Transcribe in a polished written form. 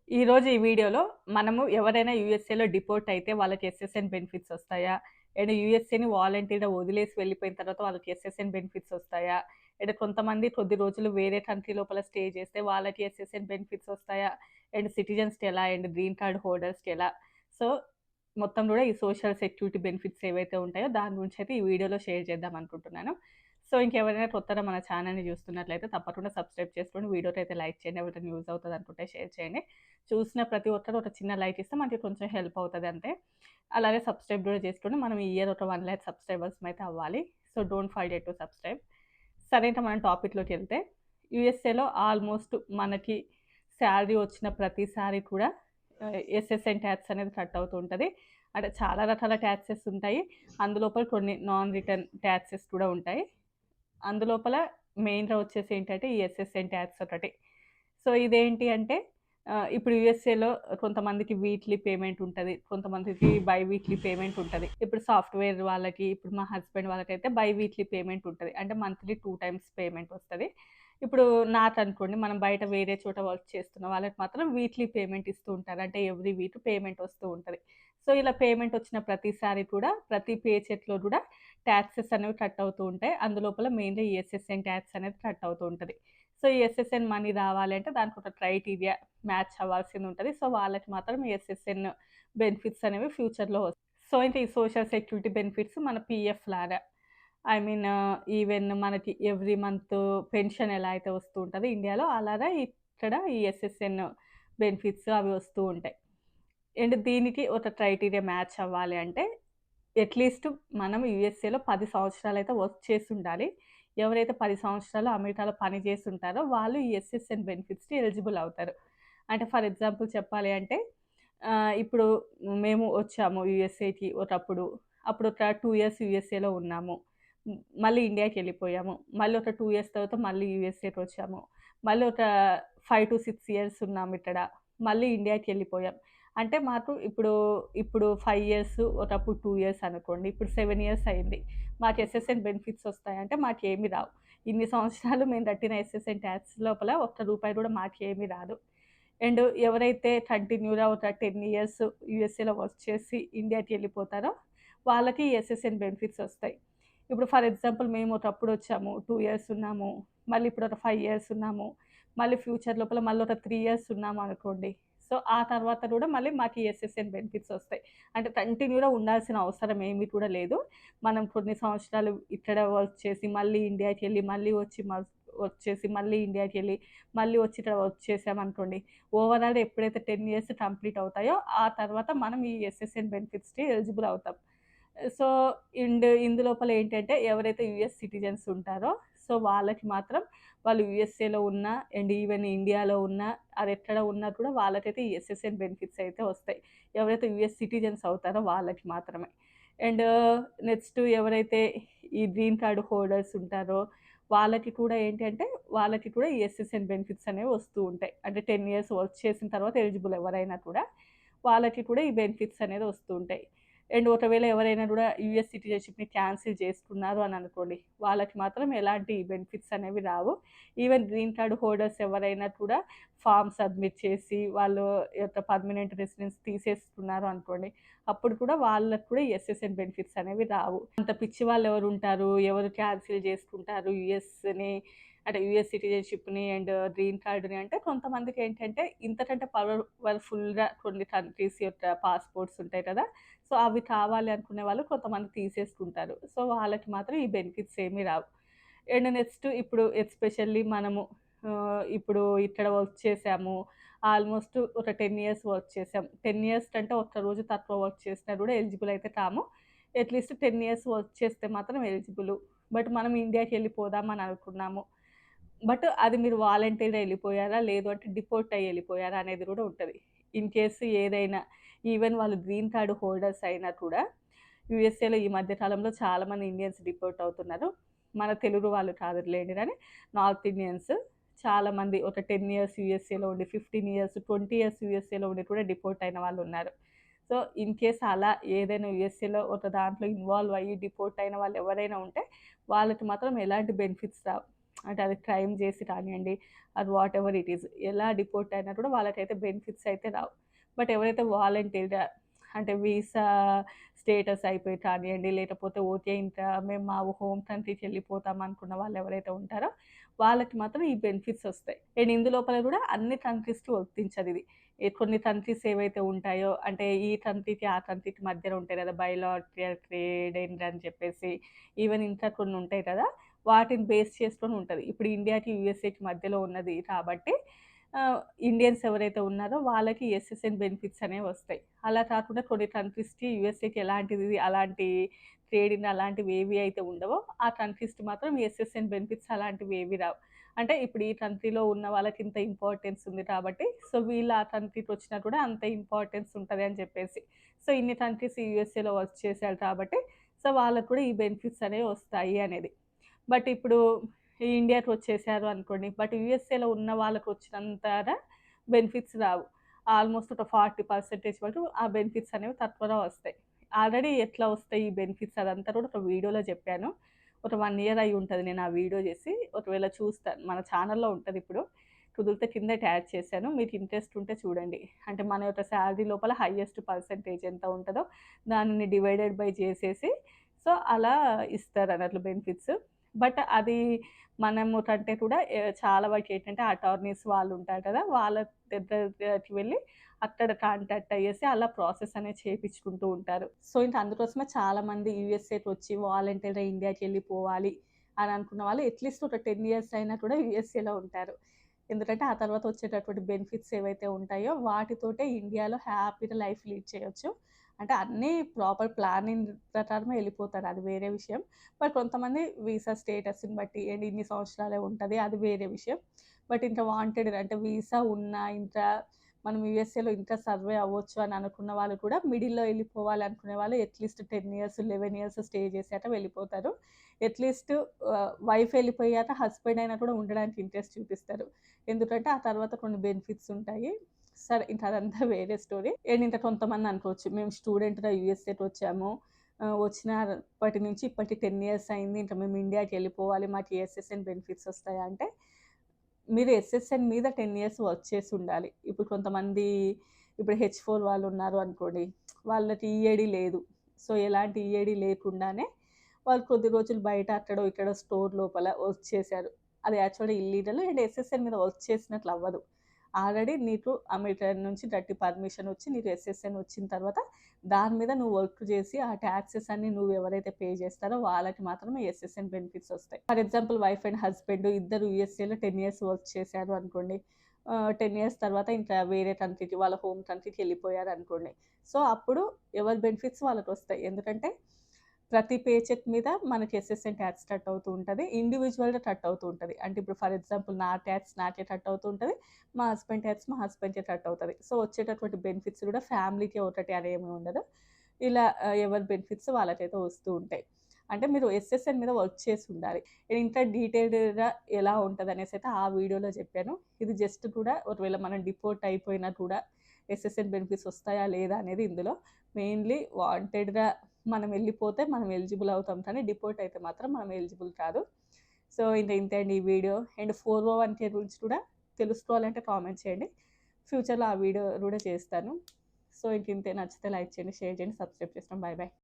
ఈరోజు ఈ వీడియోలో మనము ఎవరైనా యూఎస్ఏలో డిపోర్ట్ అయితే వాళ్ళకి ఎస్ఎస్ఎన్ బెనిఫిట్స్ వస్తాయా? అండ్ యూఎస్ఏని వాలంటీర్‌గా వదిలేసి వెళ్ళిపోయిన తర్వాత వాళ్ళకి ఎస్ఎస్ఎన్ బెనిఫిట్స్ వస్తాయా? అండ్ కొంతమంది కొద్ది రోజులు వేరే కంట్రీ లోపల స్టే చేస్తే వాళ్ళకి ఎస్ఎస్ఎన్ బెనిఫిట్స్ వస్తాయా? అండ్ సిటిజన్స్‌కి ఎలా? అండ్ గ్రీన్ కార్డ్ హోల్డర్స్‌కి ఎలా? సో, మొత్తం కూడా ఈ సోషల్ సెక్యూరిటీ బెనిఫిట్స్ ఏవైతే ఉంటాయో దాని గురించి అయితే ఈ వీడియోలో షేర్ చేద్దాం అనుకుంటున్నాను. సో, ఇంకెవరైనా కొత్తగా మన ఛానెల్‌ని చూస్తున్నట్లయితే తప్పకుండా సబ్స్క్రైబ్ చేసుకోండి. వీడియోని అయితే లైక్ చేయండి. ఎవరికైనా యూజ్ అవుతది అనుకుంటే షేర్ చేయండి. చూసిన ప్రతి ఒక్కరు ఒక చిన్న లైక్ ఇస్తే మనకి కొంచెం హెల్ప్ అవుతది అంతే. అలాగే సబ్స్క్రైబ్ కూడా చేసుకోండి. మనం ఈ ఇయర్ ఒక 1,00,000 సబ్స్క్రైబర్స్ అయితే అవ్వాలి. So, don't forget to subscribe. సరే ఇంకా మనం టాపిక్‌లోకెళ్తే యూఎస్ఏలో ఆల్మోస్ట్ మనకి శాలరీ వచ్చిన ప్రతిసారి కూడా ఎస్ఎస్ఎన్ ట్యాక్స్ అనేది కట్ అవుతూ ఉంటది. అంటే చాలా రకాల ట్యాక్సెస్ ఉంటాయి. అందులోపల కొన్ని నాన్ రిటర్న్ ట్యాక్సెస్ కూడా ఉంటాయి. అందులోపల మెయిన్‌గా వచ్చేసి ఏంటంటే ఈ ఎస్ఎస్ఎన్ ట్యాక్స్ ఒకటి. సో, ఇదేంటి అంటే ఇప్పుడు యూఎస్ఏలో కొంతమందికి వీక్లీ పేమెంట్ ఉంటది. కొంతమందికి బై వీక్లీ పేమెంట్ ఉంటది. ఇప్పుడు సాఫ్ట్‌వేర్ వాళ్ళకి, ఇప్పుడు మా హస్బెండ్ వాళ్ళకైతే బై వీక్లీ పేమెంట్ ఉంటది. అంటే మంత్లీ 2 టైమ్స్ పేమెంట్ వస్తది. ఇప్పుడు నాకనుకోండి మనం బయట వేరే చోట వర్క్ చేస్తున్న వాళ్ళకి మాత్రం వీక్లీ పేమెంట్ ఇస్తూ ఉంటారు. అంటే ఎవ్రీ వీక్ పేమెంట్ వస్తూ ఉంటది. సో, ఇలా పేమెంట్ వచ్చిన ప్రతిసారి కూడా ప్రతి పే చెక్‌లో కూడా టాక్సెస్ అనేవి కట్ అవుతూ ఉంటాయి. అందులోపల మెయిన్‌గా ఈ ఎస్ఎస్ఎన్ టాక్స్ అనేది కట్ అవుతూ ఉంటది. సో, ఈ ఎస్ఎస్ఎన్ మనీ రావాలి అంటే దానికొక క్రైటీరియా మ్యాచ్ అవ్వాల్సిందుంటది. సో, వాళ్ళకి మాత్రం ఎస్ఎస్ఎన్ బెనిఫిట్స్ అనేవి ఫ్యూచర్‌లో వస్తాయి. సో, ఇంకా ఈ సోషల్ సెక్యూరిటీ బెనిఫిట్స్ మన పీఎఫ్ లాగా ఐ మీన్ ఈవెన్ మనకి ఎవ్రీ మంత్ పెన్షన్ ఎలా అయితే వస్తూ ఉంటదో ఇండియాలో అలాగా ఇక్కడ ఈ ఎస్ఎస్ఎన్ బెనిఫిట్స్ అవి వస్తూ ఉంటాయి. అండ్ దీనికి ఒక క్రైటీరియా మ్యాచ్ అవ్వాలి అంటే అట్‌లీస్ట్ మనం యూఎస్ఏలో 10 సంవత్సరాలైతే వర్క్ చేసుండాలి. ఎవరైతే 10 సంవత్సరాలు అమెరికాలో పని చేసుంటారో వాళ్ళు ఈ ఎస్ఎస్ఎన్ బెనిఫిట్స్‌కి ఎలిజిబుల్ అవుతారు. అంటే ఫర్ ఎగ్జాంపుల్ చెప్పాలి అంటే ఇప్పుడు మేము వచ్చాము యూఎస్ఏకి ఒకప్పుడు. అప్పుడు ఒక 2 ఇయర్స్ యూఎస్ఏలో ఉన్నాము. మళ్ళీ ఇండియాకెళ్ళిపోయాము. మళ్ళీ ఒక 2 ఇయర్స్ తర్వాత మళ్ళీ యూఎస్ఏకొచ్చాము. మళ్ళీ ఒక 5-6 ఇయర్స్ ఉన్నామిక్కడ. మళ్ళీ ఇండియాకెళ్ళిపోయాం. అంటే మాకు ఇప్పుడు 5 ఇయర్స్, ఒకప్పుడు 2 ఇయర్స్ అనుకోండి. ఇప్పుడు 7 ఇయర్స్ అయింది. మాకు ఎస్ఎస్ఎన్ బెనిఫిట్స్ వస్తాయంటే మాకేమి రావు. ఇన్ని సంవత్సరాలు మేము కట్టిన ఎస్ఎస్ఎన్ టాక్స్ లోపల ఒక్క రూపాయి కూడా మాకేమి రాదు. అండ్ ఎవరైతే కంటిన్యూ‌గా ఒక 10 ఇయర్స్ యూఎస్ఏలో వర్క్ చేసి ఇండియాకెళ్ళిపోతారో వాళ్ళకి ఎస్ఎస్ఎన్ బెనిఫిట్స్ వస్తాయి. ఇప్పుడు ఫర్ ఎగ్జాంపుల్ మేము ఒకప్పుడొచ్చాము. 2 ఇయర్స్ ఉన్నాము. మళ్ళీ ఇప్పుడు ఒక 5 ఇయర్స్ ఉన్నాము. మళ్ళీ ఫ్యూచర్ లోపల మళ్ళీ ఒక 3 ఇయర్స్ ఉన్నామనుకోండి. సో, ఆ తర్వాత కూడా మళ్ళీ మాకు ఈ ఎస్ఎస్ఎన్ బెనిఫిట్స్ వస్తాయి. అంటే కంటిన్యూ‌గా ఉండాల్సిన అవసరం ఏమి కూడా లేదు. మనం కొన్ని సంవత్సరాలు ఇక్కడ వర్క్ చేసి మళ్ళీ ఇండియాకెళ్ళి, మళ్ళీ వచ్చేసి మళ్ళీ ఇండియాకెళ్ళి, మళ్ళీ వచ్చి ఇక్కడ వర్క్ చేసామనుకోండి. ఓవరాల్ ఎప్పుడైతే 10 ఇయర్స్ కంప్లీట్ అవుతాయో ఆ తర్వాత మనం ఈ ఎస్ఎస్ఎన్ బెనిఫిట్స్‌కి ఎలిజిబుల్ అవుతాం. సో, ఇందులోపల ఏంటంటే ఎవరైతే యూఎస్ సిటిజన్స్ ఉంటారో సో, వాళ్ళకి మాత్రం వాళ్ళు యూఎస్ఏలో ఉన్నా అండ్ ఈవెన్ ఇండియాలో ఉన్నా అదెక్కడ ఉన్నా కూడా వాళ్ళకైతే ఈ ఎస్ఎస్ఎన్ బెనిఫిట్స్ అయితే వస్తాయి. ఎవరైతే యూఎస్ సిటిజన్స్ అవుతారో వాళ్ళకి మాత్రమే. అండ్ నెక్స్ట్ ఎవరైతే ఈ గ్రీన్ కార్డ్ హోల్డర్స్ ఉంటారో వాళ్ళకి కూడా ఏంటంటే వాళ్ళకి కూడా ఈ ఎస్ఎస్ఎన్ బెనిఫిట్స్ అనేవి వస్తూ ఉంటాయి. అంటే 10 ఇయర్స్ వర్క్ చేసిన తర్వాత ఎలిజిబుల్ ఎవరైనా కూడా వాళ్ళకి కూడా ఈ బెనిఫిట్స్ అనేది వస్తూ ఉంటాయి. అండ్ ఒకవేళ ఎవరైనా గూడా యూఎస్ సిటిజన్‌షిప్‌ని క్యాన్సిల్ చేసుకున్నారు అని అనుకోండి. వాళ్ళకి మాత్రం ఎలాంటి బెనిఫిట్స్ అనేవి రావు. ఈవెన్ గ్రీన్ కార్డ్ హోల్డర్స్ ఎవరైనా కూడా ఫార్మ్ సబ్మిట్ చేసి వాళ్ళు యొక్క పర్మనెంట్ రెసిడెన్స్ తీసేసుకున్నారు అనుకోండి. అప్పుడు కూడా వాళ్ళకి కూడా ఎస్ఎస్ఎన్ బెనిఫిట్స్ అనేవి రావు. అంత పిచ్చి వాళ్ళెవరుంటారు? ఎవరు క్యాన్సిల్ చేసుకుంటారు యూఎస్‌ని అంటే యూఎస్ సిటిజన్‌షిప్‌ని అండ్ గ్రీన్ కార్డ్‌ని అంటే కొంతమందికేంటంటే ఇంతకంటే పవర్‌ఫుల్‌గా కొన్ని కంట్రీస్ యొక్క పాస్‌పోర్ట్స్ ఉంటాయి కదా! సో, అవి కావాలి అనుకునే వాళ్ళు కొంతమంది తీసేసుకుంటారు. సో, వాళ్ళకి మాత్రం ఈ బెనిఫిట్స్ ఏమి రావు. అండ్ నెక్స్ట్ ఇప్పుడు ఎస్పెషల్లీ మనము ఇప్పుడు ఇక్కడ వర్క్ చేసాము. ఆల్మోస్ట్ ఒక 10 ఇయర్స్ వర్క్ చేసాం. 10 ఇయర్స్ కంటే ఒక్క రోజు తక్కువ వర్క్ చేసినా కూడా ఎలిజిబుల్ అయితే కాము. అట్‌లీస్ట్ 10 ఇయర్స్ వర్క్ చేస్తే మాత్రం ఎలిజిబులు. బట్ మనం ఇండియాకెళ్ళిపోదాం అని అనుకున్నాము. బట్ అది మీరు వాలంటీర్‌గా ఎళ్ళిపోయారా? లేదు అంటే డిపోర్ట్ అయ్యి ఎళ్ళిపోయారా? అనేది కూడా ఉంటది. ఇన్ కేస్ ఏదైనా ఈవెన్ వాళ్ళు గ్రీన్ కార్డ్ హోల్డర్స్ అయినా కూడా యూఎస్ఏలో ఈ మధ్య కాలంలో చాలామంది ఇండియన్స్ డిపోర్ట్ అవుతున్నారు. మన తెలుగు వాళ్ళు కాదులెండి గానీ నార్త్ ఇండియన్స్ చాలామంది ఒక 10 ఇయర్స్ యూఎస్ఏలో ఉండి, 15 ఇయర్స్, 20 ఇయర్స్ యూఎస్ఏలో ఉండి కూడా డిపోర్ట్ అయిన వాళ్ళున్నారు. సో, ఇన్ కేస్ అలా ఏదైనా యూఎస్ఏలో ఒక దాంట్లో ఇన్వాల్వ్ అయ్యి డిపోర్ట్ అయిన వాళ్ళు ఎవరైనా ఉంటే వాళ్ళకి మాత్రం ఎలాంటి బెనిఫిట్స్ రావు. అంటే అది క్రైమ్ చేసి రానియండి, అది వాటెవర్ ఇట్ ఈస్. ఎలా డిపోర్ట్ అయినా కూడా వాళ్ళకైతే బెనిఫిట్స్ అయితే రావు. బట్ ఎవరైతే వాలంటీర్‌గా అంటే వీసా స్టేటస్ అయిపోయి కానియండి, లేకపోతే ఓకే ఇంకా మేము మా హోమ్ కంట్రీకి వెళ్ళిపోతాం అనుకున్న వాళ్ళు ఎవరైతే ఉంటారో వాళ్ళకి మాత్రం ఈ బెనిఫిట్స్ వస్తాయి. అండ్ ఇందులోపల కూడా అన్ని కంట్రీస్‌కి వర్తించదిది. కొన్ని కంట్రీస్ ఏవైతే ఉంటాయో అంటే ఈ కంట్రీకి, ఆ కంట్రీకి మధ్యలో ఉంటాయి కదా! బైలాటరల్ ట్రేడ్ అని చెప్పేసి ఈవెన్ ఇంకా కొన్ని ఉంటాయి కదా! వాటిని బేస్ చేసుకొని ఉంటది. ఇప్పుడు ఇండియాకి, యూఎస్ఏకి మధ్యలో ఉన్నది కాబట్టి ఆహ్, ఇండియన్స్ ఎవరైతే ఉన్నారో వాళ్ళకి ఎస్ఎస్ఎన్ బెనిఫిట్స్ అనేవొస్తాయి. అలా కాకుండా కొన్ని కంట్రీస్‌కి, యూఎస్ఏకి ఎలాంటిది అలాంటి ట్రేడింగ్ అలాంటివేవి అయితే ఉండవో, ఆ కంట్రీస్‌కి మాత్రం ఎస్ఎస్ఎన్ బెనిఫిట్స్ అలాంటివేవి రావు. అంటే ఇప్పుడు ఈ కంట్రీలో ఉన్న వాళ్ళకి ఇంత ఇంపార్టెన్స్ ఉంది కాబట్టి, సో వీళ్ళు ఆ కంట్రీకొచ్చినా కూడా అంత ఇంపార్టెన్స్ ఉంటది అని చెప్పేసి. సో ఇన్ని కంట్రీస్ యూఎస్ఏలో వర్క్ చేశారు కాబట్టి, సో వాళ్ళకి కూడా ఈ బెనిఫిట్స్ అనేవి వస్తాయి అనేది. బట్ ఇప్పుడు ఈ ఇండియాకొచ్చేసారు అనుకోండి. బట్ యూఎస్ఏలో ఉన్న వాళ్ళకొచ్చినంతగా బెనిఫిట్స్ రావు. ఆల్‌మోస్ట్ ఒక 40% వరకు ఆ బెనిఫిట్స్ అనేవి తక్కువగా వస్తాయి. ఆల్రెడీ ఎట్లా వస్తాయి ఈ బెనిఫిట్స్ అదంతా కూడా ఒక వీడియోలో చెప్పాను. ఒక 1 ఇయర్ అయ్యి ఉంటది నేను ఆ వీడియో చేసి. ఒకవేళ చూస్తాను మన ఛానెల్‌లో ఉంటదిప్పుడు. కుదిరితే కింద ట్యాగ్ చేశాను. మీకు ఇంట్రెస్ట్ ఉంటే చూడండి. అంటే మన యొక్క సాలరీ లోపల హైయెస్ట్ పర్సెంటేజ్ ఎంత ఉంటదో దానిని డివైడెడ్ బై చేసేసి సో అలా ఇస్తారన్నట్లు బెనిఫిట్స్. బట్ అది మనము కంటే కూడా చాలా వరకేంటంటే అటార్నీస్ వాళ్ళుంటారు కదా! వాళ్ళ దగ్గరికి వెళ్ళి అక్కడ కాంటాక్ట్ అయ్యేసి అలా ప్రాసెస్ అనేది చేపించుకుంటూ ఉంటారు. సో, ఇంక అందుకోసమే చాలామంది యూఎస్ఏకొచ్చి వాలంటీర్‌గా ఇండియాకెళ్ళిపోవాలి అని అనుకున్న వాళ్ళు అట్‌లీస్ట్ ఒక 10 ఇయర్స్ అయినా కూడా యూఎస్ఏలో ఉంటారు. ఎందుకంటే ఆ తర్వాత వచ్చేటటువంటి బెనిఫిట్స్ ఏవైతే ఉంటాయో వాటితోటే ఇండియాలో హ్యాపీగా లైఫ్ లీడ్ చేయొచ్చు. అంటే అన్నీ ప్రాపర్ ప్లానింగ్ ప్రకారమే ఎళ్ళిపోతారు అది వేరే విషయం. బట్ కొంతమంది వీసా స్టేటస్‌ని బట్టి అండ్ ఇన్ని సంవత్సరాలే ఉంటది అది వేరే విషయం. బట్ ఇంకా వాంటెడ్ అంటే వీసా ఉన్నా ఇంకా మనం యూఎస్ఏలో ఇంకా సర్వే అవ్వచ్చు అని అనుకున్న వాళ్ళు కూడా మిడిల్‌లో ఎళ్ళిపోవాలి అనుకునే వాళ్ళు అట్‌లీస్ట్ 10 ఇయర్స్, 11 ఇయర్స్ స్టే చేసాక వెళ్ళిపోతారు. అట్‌లీస్ట్ వైఫ్ ఎళ్ళిపోయాక హస్బెండ్ అయినా కూడా ఉండడానికి ఇంట్రెస్ట్ చూపిస్తారు. ఎందుకంటే ఆ తర్వాత కొన్ని బెనిఫిట్స్ ఉంటాయి. సరే ఇంక అదంతా వేరే స్టోరీ. అండ్ ఇంకా కొంతమంది అనుకోవచ్చు మేము స్టూడెంట్‌గా యూఎస్ఏకొచ్చాము. వచ్చినప్పటి నుంచి ఇప్పటికి 10 ఇయర్స్ అయింది. ఇంక మేము ఇండియాకెళ్ళిపోవాలి. మాకు ఎస్ఎస్ఎన్ బెనిఫిట్స్ వస్తాయా అంటే మీరు ఎస్ఎస్ఎన్ మీద 10 ఇయర్స్ వర్క్ చేసుండాలి. ఇప్పుడు కొంతమంది ఇప్పుడు హెచ్4 వాళ్ళున్నారు అనుకోండి. వాళ్ళకి ఈఏడీ లేదు. సో, ఎలాంటి ఈఏడీ లేకుండానే వాళ్ళు కొద్ది రోజులు బయట అక్కడో, ఇక్కడో స్టోర్ లోపల వర్క్ చేశారు. అది యాక్చువల్‌గా ఇల్లీగల్ అండ్ ఎస్ఎస్ఎన్ మీద వర్క్ చేసినట్లు అవ్వదు. ఆల్రెడీ నీకు అమెరికా నుంచి గట్టి పర్మిషన్ వచ్చి నీకు ఎస్ఎస్ఎన్ వచ్చిన తర్వాత దాని మీద నువ్వు వర్క్ చేసి ఆ టాక్సెస్ అన్నీ నువ్వు ఎవరైతే పే చేస్తారో వాళ్ళకి మాత్రమే ఎస్ఎస్ఎన్ బెనిఫిట్స్ వస్తాయి. For example wife and husband ఇద్దరు యూఎస్ఏలో 10 ఇయర్స్ వర్క్ చేశారు అనుకోండి. 10 ఇయర్స్ తర్వాత ఇంకా వేరే కంట్రీకి వాళ్ళ హోమ్ కంట్రీకి వెళ్ళిపోయారనుకోండి. సో, అప్పుడు ఎవరి బెనిఫిట్స్ వాళ్ళకొస్తాయి. ఎందుకంటే ప్రతి పే చెక్ మీద మనకి ఎస్ఎస్ఎన్ ట్యాక్స్ కట్ అవుతూ ఉంటది. ఇండివిడ్యువల్‌గా కట్ అవుతూ ఉంటది. అంటే ఇప్పుడు ఫర్ ఎగ్జాంపుల్ నా ట్యాక్స్ నాకే కట్ అవుతూ ఉంటది. మా హస్బెండ్ ట్యాక్స్ మా హస్బెండ్‌కే కట్ అవుతది. సో, వచ్చేటటువంటి బెనిఫిట్స్ కూడా ఫ్యామిలీకి ఒకటి అని ఏమి ఉండదు. ఇలా ఎవరి బెనిఫిట్స్ వాళ్ళకైతే వస్తూ ఉంటాయి. అంటే మీరు ఎస్ఎస్ఎన్ మీద వర్క్ చేసి ఉండాలి. ఇంకా డీటెయిల్డ్‌గా ఎలా ఉంటదనేసి అయితే ఆ వీడియోలో చెప్పాను. ఇది జస్ట్ కూడా ఒకవేళ మనం డిపోర్ట్ అయిపోయినా కూడా ఎస్ఎస్ఎన్ బెనిఫిట్స్ వస్తాయా లేదా అనేది ఇందులో మెయిన్‌లీ వాంటెడ్‌గా మనం వెళ్ళిపోతే మనం ఎలిజిబుల్ అవుతాం కానీ డిపోర్ట్ అయితే మాత్రం మనం ఎలిజిబుల్ కాదు. సో, ఇంతే అండి ఈ వీడియో. అండ్ 401(k) గురించి కూడా తెలుసుకోవాలంటే కామెంట్ చేయండి. ఫ్యూచర్‌లో ఆ వీడియో కూడా చేస్తాను. సో, ఇంతే నచ్చితే లైక్ చేయండి, షేర్ చేయండి, సబ్స్క్రైబ్ చేసుకోండి. By by.